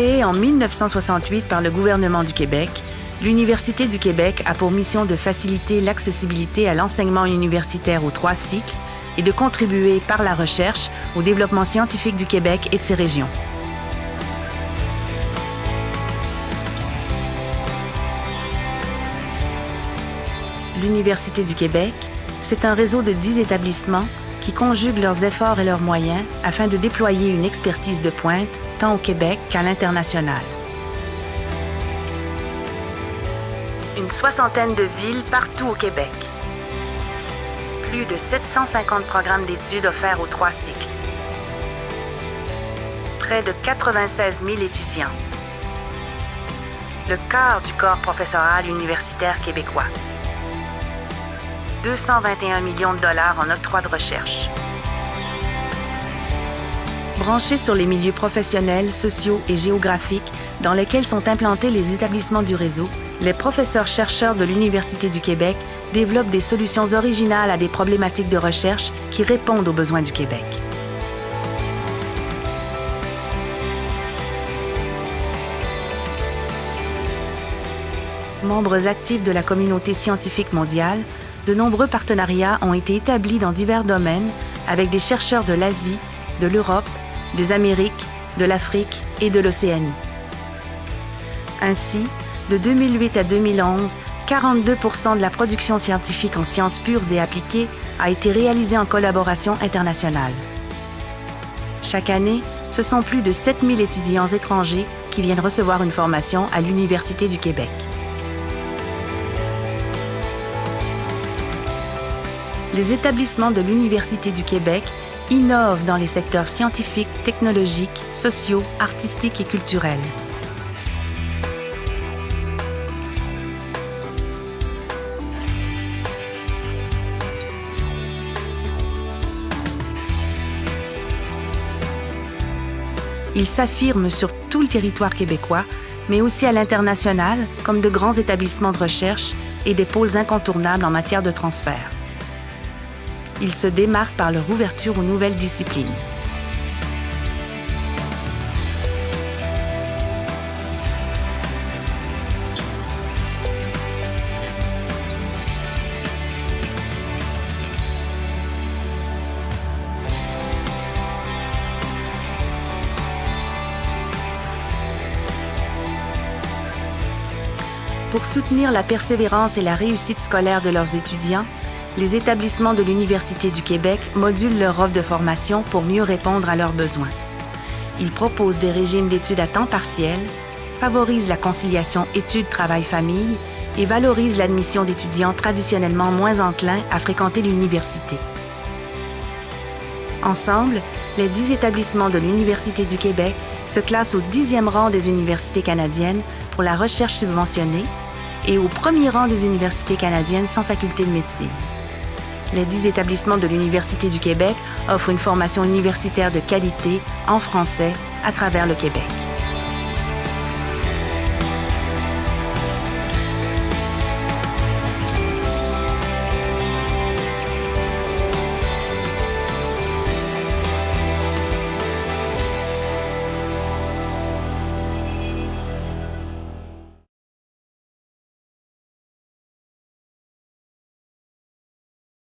Créée en 1968 par le gouvernement du Québec, l'Université du Québec a pour mission de faciliter l'accessibilité à l'enseignement universitaire aux 3 cycles et de contribuer par la recherche au développement scientifique du Québec et de ses régions. L'Université du Québec, c'est un réseau de 10 établissements qui conjuguent leurs efforts et leurs moyens afin de déployer une expertise de pointe tant au Québec qu'à l'international. Une 60aine de villes partout au Québec. Plus de 750 programmes d'études offerts aux 3 cycles. Près de 96 000 étudiants. Le quart du corps professoral universitaire québécois. 221 millions de dollars en octroi de recherche. Branchés sur les milieux professionnels, sociaux et géographiques dans lesquels sont implantés les établissements du réseau, les professeurs-chercheurs de l'Université du Québec développent des solutions originales à des problématiques de recherche qui répondent aux besoins du Québec. Membres actifs de la communauté scientifique mondiale, de nombreux partenariats ont été établis dans divers domaines avec des chercheurs de l'Asie, de l'Europe, des Amériques, de l'Afrique et de l'Océanie. Ainsi, de 2008 à 2011, 42% de la production scientifique en sciences pures et appliquées a été réalisée en collaboration internationale. Chaque année, ce sont plus de 7000 étudiants étrangers qui viennent recevoir une formation à l'Université du Québec. Les établissements de l'Université du Québec innovent dans les secteurs scientifiques, technologiques, sociaux, artistiques et culturels. Ils s'affirment sur tout le territoire québécois, mais aussi à l'international, comme de grands établissements de recherche et des pôles incontournables en matière de transfert. Ils se démarquent par leur ouverture aux nouvelles disciplines. Pour soutenir la persévérance et la réussite scolaire de leurs étudiants, les établissements de l'Université du Québec modulent leur offre de formation pour mieux répondre à leurs besoins. Ils proposent des régimes d'études à temps partiel, favorisent la conciliation études-travail-famille et valorisent l'admission d'étudiants traditionnellement moins enclins à fréquenter l'université. Ensemble, les 10 établissements de l'Université du Québec se classent au 10e rang des universités canadiennes pour la recherche subventionnée et au premier rang des universités canadiennes sans faculté de médecine. Les 10 établissements de l'Université du Québec offrent une formation universitaire de qualité en français à travers le Québec.